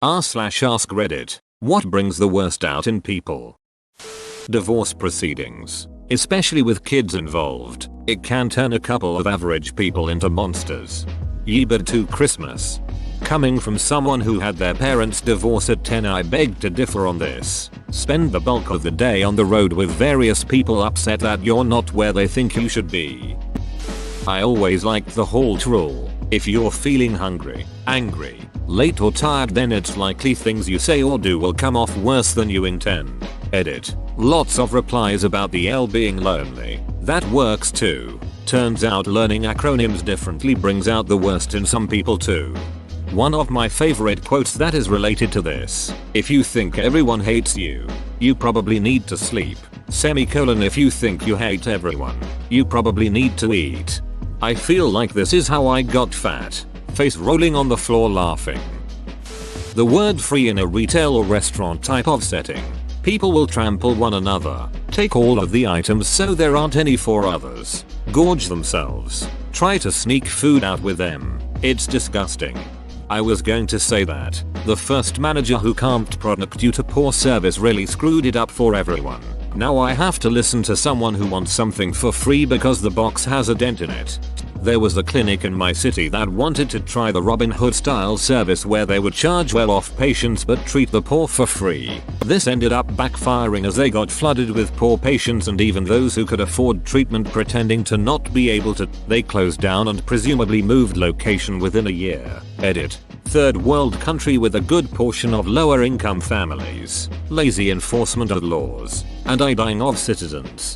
r/ask Reddit. What brings the worst out in people? Divorce proceedings. Especially with kids involved, it can turn a couple of average people into monsters. Yeebird to Christmas. Coming from someone who had their parents divorce at 10, I beg to differ on this. Spend the bulk of the day on the road with various people upset that you're not where they think you should be. I always liked the Holt rule. If you're feeling hungry, angry, late or tired, then it's likely things you say or do will come off worse than you intend. Edit. Lots of replies about the L being lonely. That works too. Turns out learning acronyms differently brings out the worst in some people too. One of my favorite quotes that is related to this. If you think everyone hates you, you probably need to sleep. Semicolon. If you think you hate everyone, you probably need to eat. I feel like this is how I got fat. Face rolling on the floor laughing. The word free in a retail or restaurant type of setting. People will trample one another, take all of the items so there aren't any for others, gorge themselves, try to sneak food out with them. It's disgusting. I was going to say that the first manager who camped product due to poor service really screwed it up for everyone. Now I have to listen to someone who wants something for free because the box has a dent in it. There was a clinic in my city that wanted to try the Robin Hood style service where they would charge well-off patients but treat the poor for free. This ended up backfiring as they got flooded with poor patients, and even those who could afford treatment pretending to not be able to. They closed down and presumably moved location within a year. Edit. Third world country with a good portion of lower income families, lazy enforcement of laws, and dying of citizens.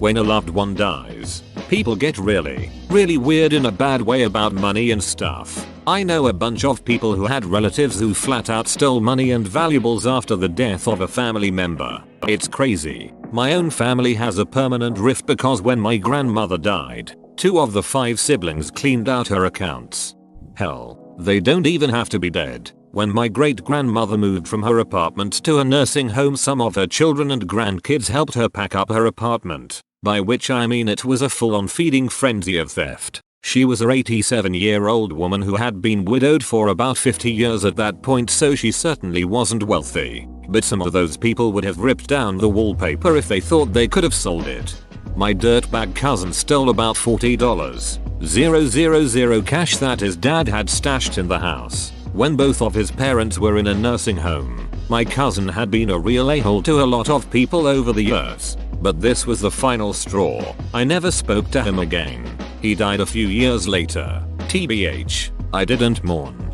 When a loved one dies, people get really weird in a bad way about money and stuff. I know a bunch of people who had relatives who flat out stole money and valuables after the death of a family member. It's crazy. My own family has a permanent rift because when my grandmother died, 2 of the 5 siblings cleaned out her accounts. Hell, they don't even have to be dead. When my great-grandmother moved from her apartment to a nursing home, some of her children and grandkids helped her pack up her apartment. By which I mean it was a full-on feeding frenzy of theft. She was a 87-year-old woman who had been widowed for about 50 years at that point, so she certainly wasn't wealthy. But some of those people would have ripped down the wallpaper if they thought they could have sold it. My dirtbag cousin stole about $40,000 cash that his dad had stashed in the house. When both of his parents were in a nursing home, my cousin had been a real a-hole to a lot of people over the years. But this was the final straw. I never spoke to him again. He died a few years later. TBH, I didn't mourn.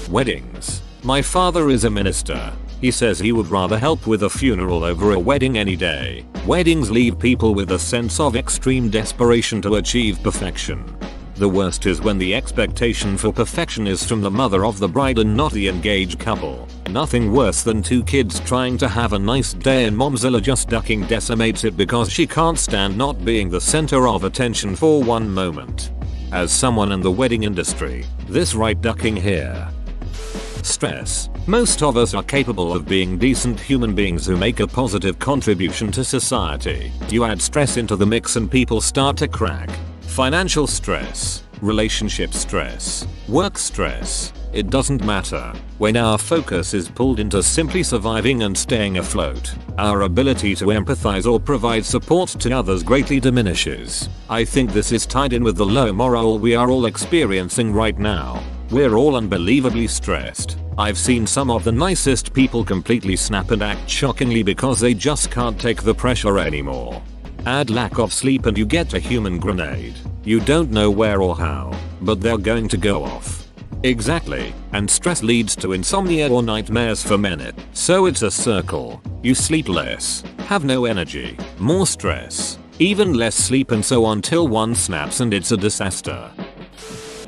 Weddings. My father is a minister. He says he would rather help with a funeral over a wedding any day. Weddings leave people with a sense of extreme desperation to achieve perfection. The worst is when the expectation for perfection is from the mother of the bride and not the engaged couple. Nothing worse than 2 kids trying to have a nice day and momzilla just ducking decimates it because she can't stand not being the center of attention for one moment. As someone in the wedding industry, this right ducking here. Stress. Most of us are capable of being decent human beings who make a positive contribution to society. You add stress into the mix and people start to crack. Financial stress, relationship stress, work stress. It doesn't matter. When our focus is pulled into simply surviving and staying afloat, our ability to empathize or provide support to others greatly diminishes. I think this is tied in with the low morale we are all experiencing right now. We're all unbelievably stressed. I've seen some of the nicest people completely snap and act shockingly because they just can't take the pressure anymore. Add lack of sleep and you get a human grenade. You don't know where or how, but they're going to go off. Exactly, and stress leads to insomnia or nightmares for many. So it's a circle. You sleep less, have no energy, more stress, even less sleep, and so on till one snaps and it's a disaster.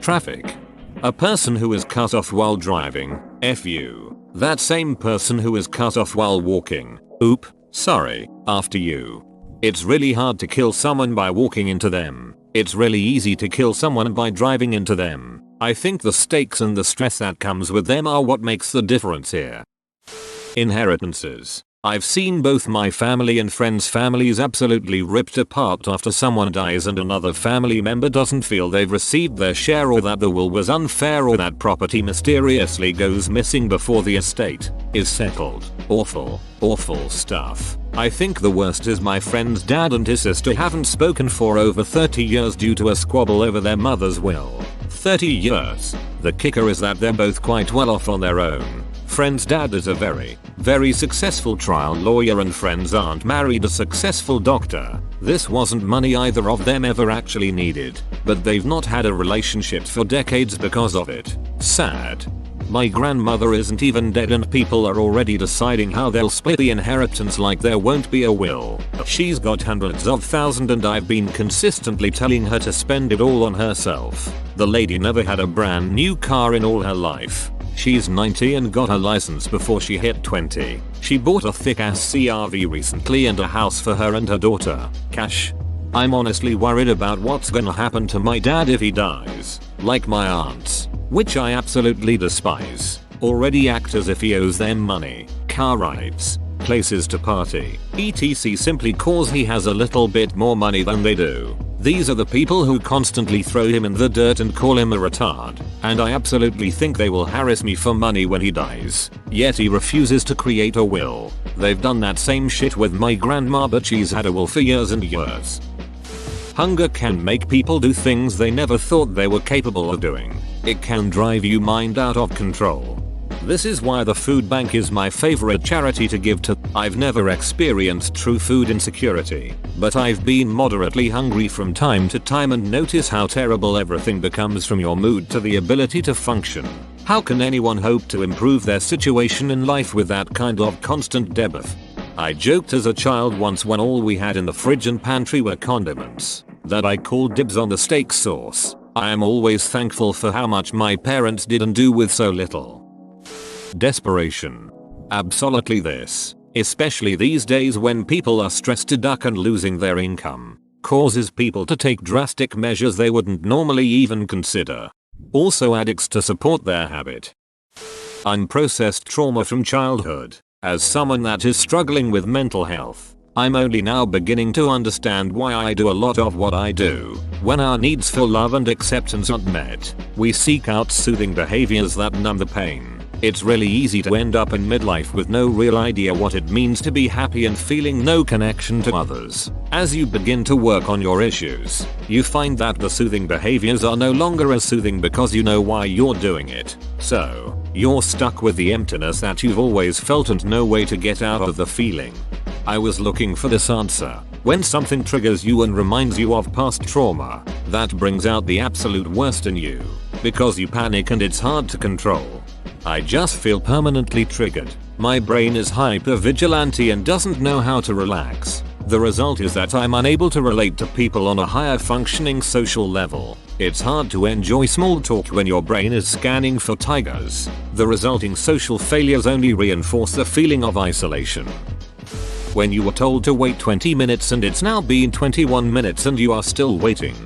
Traffic. A person who is cut off while driving, F you. That same person who is cut off while walking, oop, sorry, after you. It's really hard to kill someone by walking into them. It's really easy to kill someone by driving into them. I think the stakes and the stress that comes with them are what makes the difference here. Inheritances. I've seen both my family and friends' families absolutely ripped apart after someone dies and another family member doesn't feel they've received their share, or that the will was unfair, or that property mysteriously goes missing before the estate is settled. Awful, awful stuff. I think the worst is my friend's dad and his sister haven't spoken for over 30 years due to a squabble over their mother's will. 30 years. The kicker is that they're both quite well off on their own. Friend's dad is a very successful trial lawyer and friend's aunt married a successful doctor. This wasn't money either of them ever actually needed, but they've not had a relationship for decades because of it. Sad. My grandmother isn't even dead and people are already deciding how they'll split the inheritance like there won't be a will. She's got hundreds of thousands and I've been consistently telling her to spend it all on herself. The lady never had a brand new car in all her life. She's 90 and got her license before she hit 20. She bought a thick ass CRV recently and a house for her and her daughter. Cash. I'm honestly worried about what's gonna happen to my dad if he dies. Like my aunts, which I absolutely despise, already act as if he owes them money, car rides, places to party, etc. simply cause he has a little bit more money than they do. These are the people who constantly throw him in the dirt and call him a retard, and I absolutely think they will harass me for money when he dies. Yet he refuses to create a will. They've done that same shit with my grandma, but she's had a will for years and years. Hunger can make people do things they never thought they were capable of doing. It can drive your mind out of control. This is why the food bank is my favorite charity to give to. I've never experienced true food insecurity, but I've been moderately hungry from time to time and notice how terrible everything becomes, from your mood to the ability to function. How can anyone hope to improve their situation in life with that kind of constant debuff? I joked as a child once when all we had in the fridge and pantry were condiments, that I called dibs on the steak sauce. I am always thankful for how much my parents didn't do with so little. Desperation. Absolutely this, especially these days when people are stressed to death and losing their income, causes people to take drastic measures they wouldn't normally even consider. Also addicts to support their habit. Unprocessed trauma from childhood. As someone that is struggling with mental health, I'm only now beginning to understand why I do a lot of what I do. When our needs for love and acceptance aren't met, we seek out soothing behaviors that numb the pain. It's really easy to end up in midlife with no real idea what it means to be happy and feeling no connection to others. As you begin to work on your issues, you find that the soothing behaviors are no longer as soothing because you know why you're doing it. So, you're stuck with the emptiness that you've always felt and no way to get out of the feeling. I was looking for this answer. When something triggers you and reminds you of past trauma, that brings out the absolute worst in you, because you panic and it's hard to control. I just feel permanently triggered. My brain is hyper-vigilante and doesn't know how to relax. The result is that I'm unable to relate to people on a higher functioning social level. It's hard to enjoy small talk when your brain is scanning for tigers. The resulting social failures only reinforce the feeling of isolation. When you were told to wait 20 minutes and it's now been 21 minutes and you are still waiting.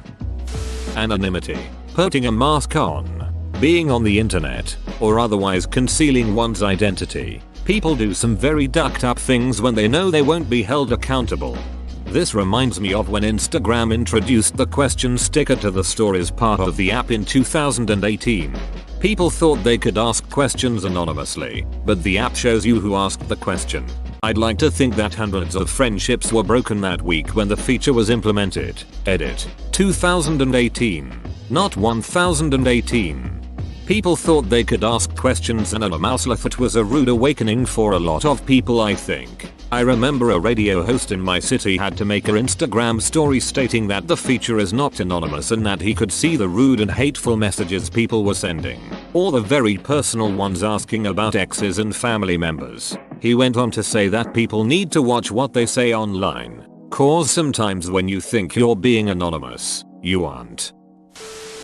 Anonymity. Putting a mask on. Being on the internet, or otherwise concealing one's identity. People do some very ducked up things when they know they won't be held accountable. This reminds me of when Instagram introduced the question sticker to the stories part of the app in 2018. People thought they could ask questions anonymously, but the app shows you who asked the question. I'd like to think that hundreds of friendships were broken that week when the feature was implemented. Edit. 2018. Not 1018. People thought they could ask questions anonymously. It was a rude awakening for a lot of people, I think. I remember a radio host in my city had to make an Instagram story stating that the feature is not anonymous and that he could see the rude and hateful messages people were sending, or the very personal ones asking about exes and family members. He went on to say that people need to watch what they say online, cause sometimes when you think you're being anonymous, you aren't.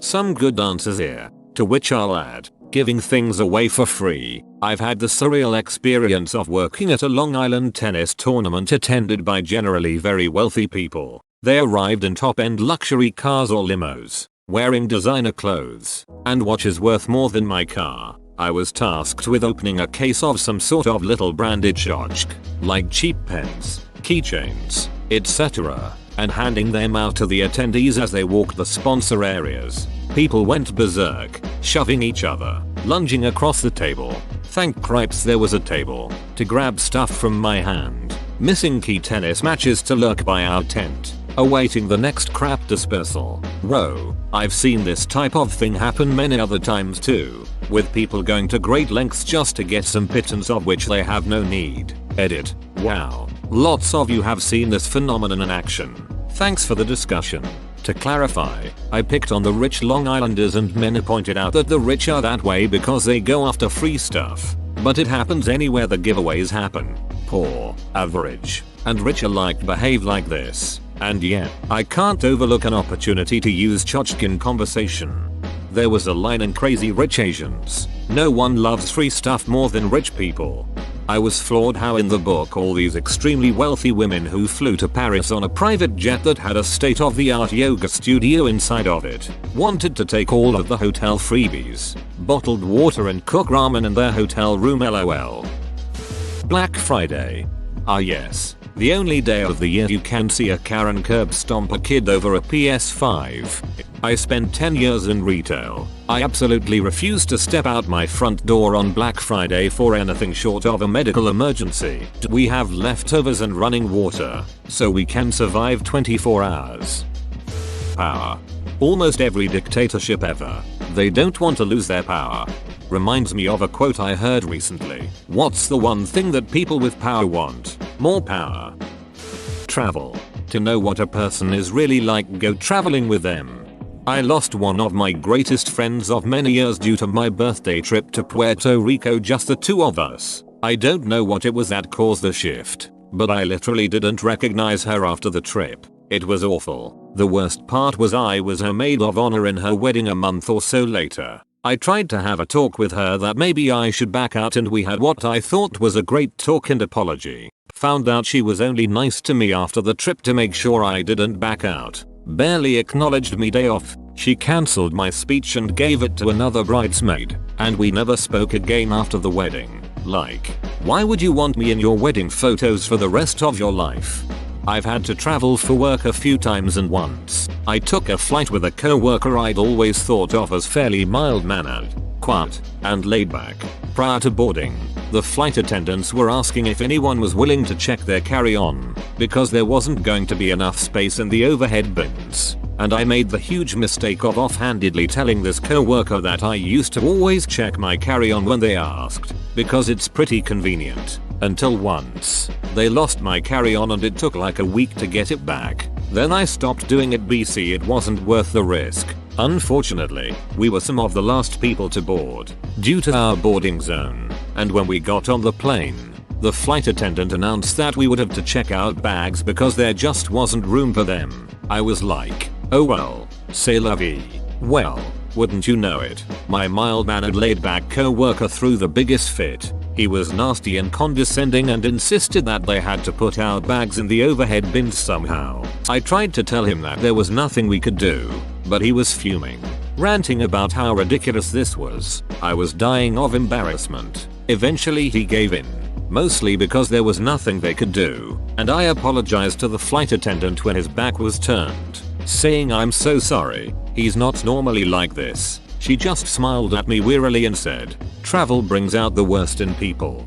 Some good answers here. To which I'll add, giving things away for free. I've had the surreal experience of working at a Long Island tennis tournament attended by generally very wealthy people. They arrived in top-end luxury cars or limos, wearing designer clothes, and watches worth more than my car. I was tasked with opening a case of some sort of little branded tchotchke, like cheap pens, keychains, etc., and handing them out to the attendees as they walked the sponsor areas. People went berserk, shoving each other, lunging across the table. Thank cripes there was a table to grab stuff from my hand. Missing key tennis matches to lurk by our tent, awaiting the next crap dispersal. Whoa, I've seen this type of thing happen many other times too, with people going to great lengths just to get some pittance of which they have no need. Edit. Wow. Lots of you have seen this phenomenon in action. Thanks for the discussion. To clarify, I picked on the rich Long Islanders and many pointed out that the rich are that way because they go after free stuff. But it happens anywhere the giveaways happen. Poor, average, and rich alike behave like this. And yeah, I can't overlook an opportunity to use tchotchke in conversation. There was a line in Crazy Rich Asians. No one loves free stuff more than rich people. I was floored how in the book all these extremely wealthy women who flew to Paris on a private jet that had a state-of-the-art yoga studio inside of it wanted to take all of the hotel freebies, bottled water and cook ramen in their hotel room lol. Black Friday. Ah yes, the only day of the year you can see a Karen curb stomp a kid over a PS5. I spent 10 years in retail. I absolutely refuse to step out my front door on Black Friday for anything short of a medical emergency. We have leftovers and running water, so we can survive 24 hours. Power. Almost every dictatorship ever. They don't want to lose their power. Reminds me of a quote I heard recently. What's the one thing that people with power want? More power. Travel. To know what a person is really like, go traveling with them. I lost one of my greatest friends of many years due to my birthday trip to Puerto Rico, just the two of us. I don't know what it was that caused the shift, but I literally didn't recognize her after the trip. It was awful. The worst part was I was her maid of honor in her wedding a month or so later. I tried to have a talk with her that maybe I should back out, and we had what I thought was a great talk and apology. Found out she was only nice to me after the trip to make sure I didn't back out. Barely acknowledged me day off. She cancelled my speech and gave it to another bridesmaid, and we never spoke again after the wedding. Like, why would you want me in your wedding photos for the rest of your life? I've had to travel for work a few times, and once I took a flight with a co-worker I'd always thought of as fairly mild-mannered, quiet, and laid back. Prior to boarding, the flight attendants were asking if anyone was willing to check their carry-on, because there wasn't going to be enough space in the overhead bins. And I made the huge mistake of offhandedly telling this co-worker that I used to always check my carry-on when they asked, because it's pretty convenient. Until once, they lost my carry-on and it took like a week to get it back. Then I stopped doing it. BC, it wasn't worth the risk. Unfortunately, we were some of the last people to board, due to our boarding zone, and when we got on the plane, the flight attendant announced that we would have to check out bags because there just wasn't room for them. I was like, oh well, c'est la vie. Well, wouldn't you know it, my mild-mannered laid-back co-worker threw the biggest fit. He was nasty and condescending and insisted that they had to put our bags in the overhead bins somehow. I tried to tell him that there was nothing we could do, but he was fuming, ranting about how ridiculous this was. I was dying of embarrassment. Eventually he gave in, mostly because there was nothing they could do, and I apologized to the flight attendant when his back was turned, saying I'm so sorry, he's not normally like this. She just smiled at me wearily and said, travel brings out the worst in people.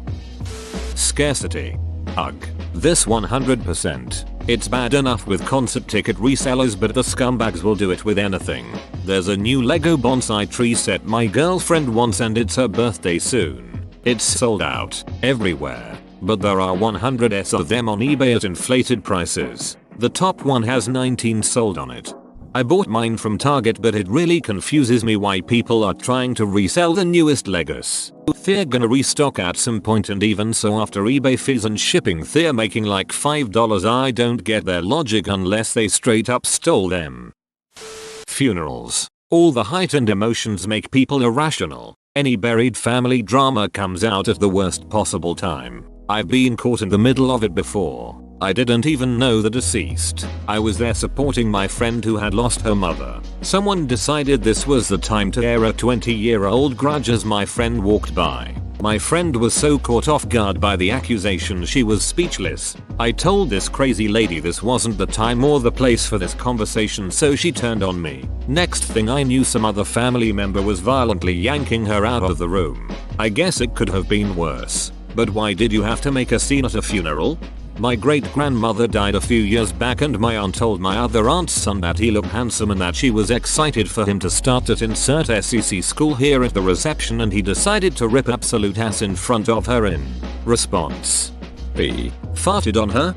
Scarcity. Ugh. This 100%. It's bad enough with concert ticket resellers, but the scumbags will do it with anything. There's a new Lego bonsai tree set my girlfriend wants and it's her birthday soon. It's sold out everywhere, but there are 100s of them on eBay at inflated prices. The top one has 19 sold on it. I bought mine from Target, but it really confuses me why people are trying to resell the newest Legos. They're gonna restock at some point, and even so after eBay fees and shipping they're making like $5. I don't get their logic unless they straight up stole them. Funerals. All the heightened emotions make people irrational. Any buried family drama comes out at the worst possible time. I've been caught in the middle of it before. I didn't even know the deceased. I was there supporting my friend who had lost her mother. Someone decided this was the time to air a 20-year-old grudge as my friend walked by. My friend was so caught off guard by the accusation she was speechless. I told this crazy lady this wasn't the time or the place for this conversation, so she turned on me. Next thing I knew, some other family member was violently yanking her out of the room. I guess it could have been worse. But why did you have to make a scene at a funeral? My great-grandmother died a few years back and my aunt told my other aunt's son that he looked handsome and that she was excited for him to start at insert SEC school here at the reception, and he decided to rip absolute ass in front of her in response. B. Farted on her?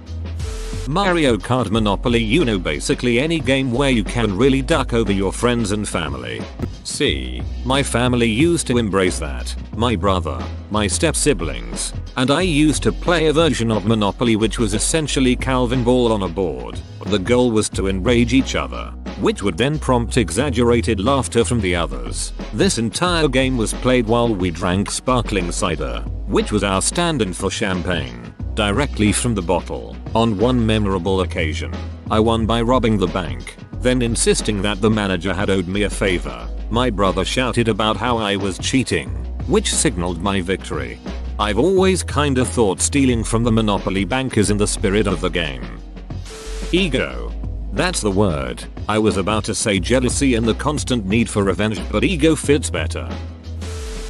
Mario Kart Monopoly, you know, basically any game where you can really duck over your friends and family. C. My family used to embrace that. My brother, my step-siblings, and I used to play a version of Monopoly which was essentially Calvin Ball on a board. The goal was to enrage each other, which would then prompt exaggerated laughter from the others. This entire game was played while we drank sparkling cider, which was our stand-in for champagne, directly from the bottle. On one memorable occasion, I won by robbing the bank, then insisting that the manager had owed me a favor. My brother shouted about how I was cheating, which signaled my victory. I've always kinda thought stealing from the Monopoly bank is in the spirit of the game. Ego. That's the word. I was about to say jealousy and the constant need for revenge, but ego fits better.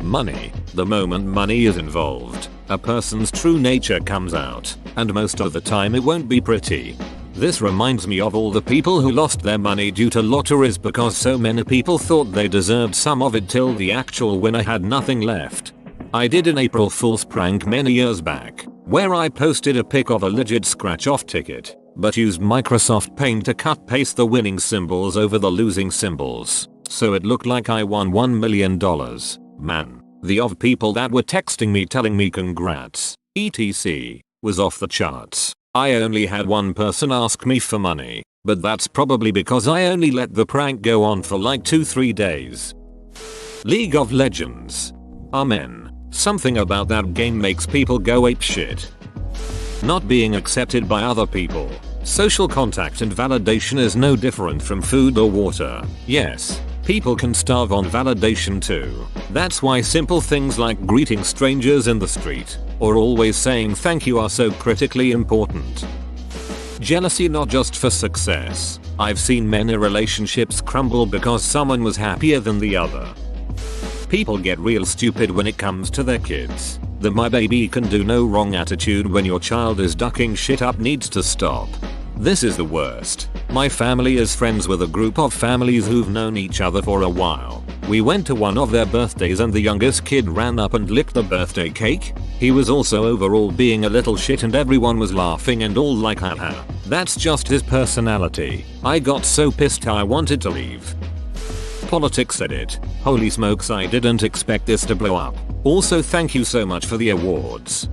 Money. The moment money is involved, a person's true nature comes out, and most of the time it won't be pretty. This reminds me of all the people who lost their money due to lotteries because so many people thought they deserved some of it till the actual winner had nothing left. I did an April Fool's prank many years back, where I posted a pic of a legit scratch-off ticket, but used Microsoft Paint to cut-paste the winning symbols over the losing symbols, so it looked like I won $1 million. Man, the of people that were texting me telling me congrats, etc., was off the charts. I only had one person ask me for money, but that's probably because I only let the prank go on for like 2-3 days. League of Legends. Amen. Something about that game makes people go apeshit. Not being accepted by other people. Social contact and validation is no different from food or water. Yes, people can starve on validation too. That's why simple things like greeting strangers in the street, or always saying thank you are so critically important. Jealousy not just for success. I've seen many relationships crumble because someone was happier than the other. People get real stupid when it comes to their kids. The my baby can do no wrong attitude when your child is ducking shit up needs to stop. This is the worst. My family is friends with a group of families who've known each other for a while. We went to one of their birthdays and the youngest kid ran up and licked the birthday cake. He was also overall being a little shit and everyone was laughing and all like haha. That's just his personality. I got so pissed I wanted to leave. Politics said it. Holy smokes, I didn't expect this to blow up. Also thank you so much for the awards.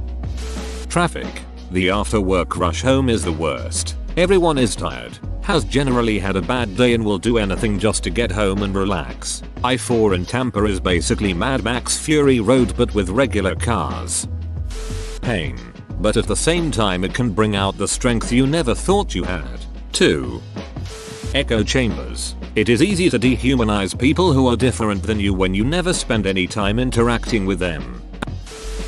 Traffic. The after work rush home is the worst. Everyone is tired, has generally had a bad day and will do anything just to get home and relax. I-4 in Tampa is basically Mad Max Fury Road but with regular cars. Pain. But at the same time it can bring out the strength you never thought you had. 2. Echo chambers. It is easy to dehumanize people who are different than you when you never spend any time interacting with them.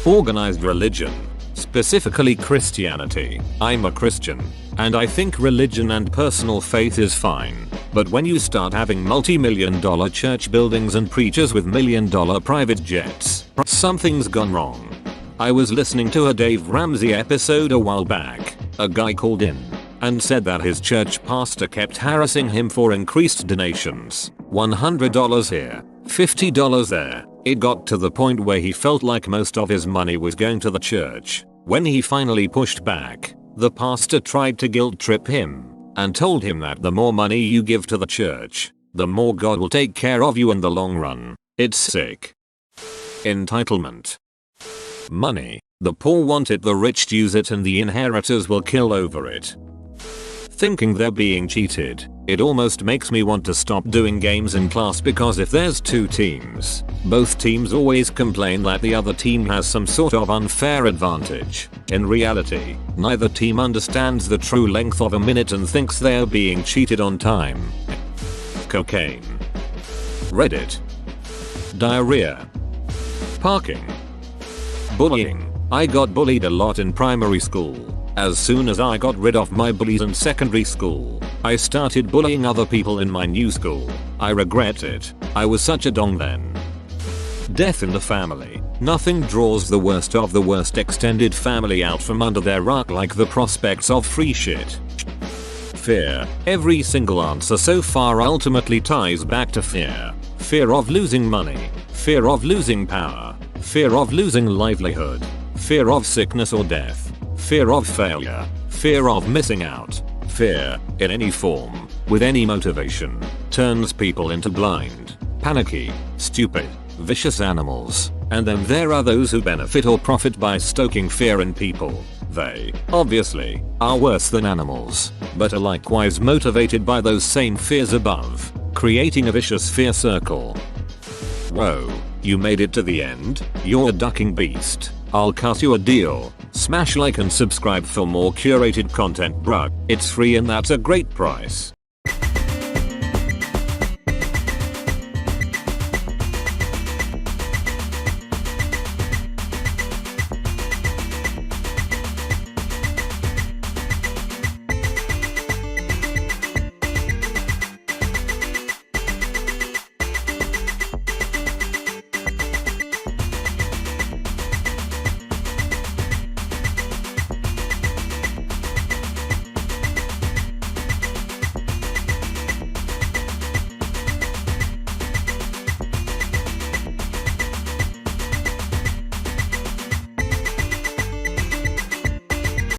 Organized religion. Specifically Christianity. I'm a Christian, and I think religion and personal faith is fine. But when you start having multi-million-dollar church buildings and preachers with million-dollar private jets, something's gone wrong. I was listening to a Dave Ramsey episode a while back. A guy called in and said that his church pastor kept harassing him for increased donations. $100 here, $50 there. It got to the point where he felt like most of his money was going to the church. When he finally pushed back, the pastor tried to guilt trip him and told him that the more money you give to the church, the more God will take care of you in the long run. It's sick. Entitlement. Money. The poor want it, the rich use it, and the inheritors will kill over it. thinking they're being cheated. It almost makes me want to stop doing games in class, because if there's two teams, both teams always complain that the other team has some sort of unfair advantage. In reality, neither team understands the true length of a minute and thinks they're being cheated on time. Cocaine. Reddit. Diarrhea. Parking. Bullying. I got bullied a lot in primary school. As soon as I got rid of my bullies in secondary school, I started bullying other people in my new school. I regret it. I was such a dong then. Death in the family. Nothing draws the worst of the worst extended family out from under their rug like the prospects of free shit. Fear. Every single answer so far ultimately ties back to fear. Fear of losing money. Fear of losing power. Fear of losing livelihood. Fear of sickness or death. Fear of failure. Fear of missing out. Fear, in any form, with any motivation, turns people into blind, panicky, stupid, vicious animals. And then there are those who benefit or profit by stoking fear in people. They, obviously, are worse than animals, but are likewise motivated by those same fears above, creating a vicious fear circle. Whoa, you made it to the end? You're a ducking beast. I'll cut you a deal. Smash like and subscribe for more curated content, bruh. It's free and that's a great price.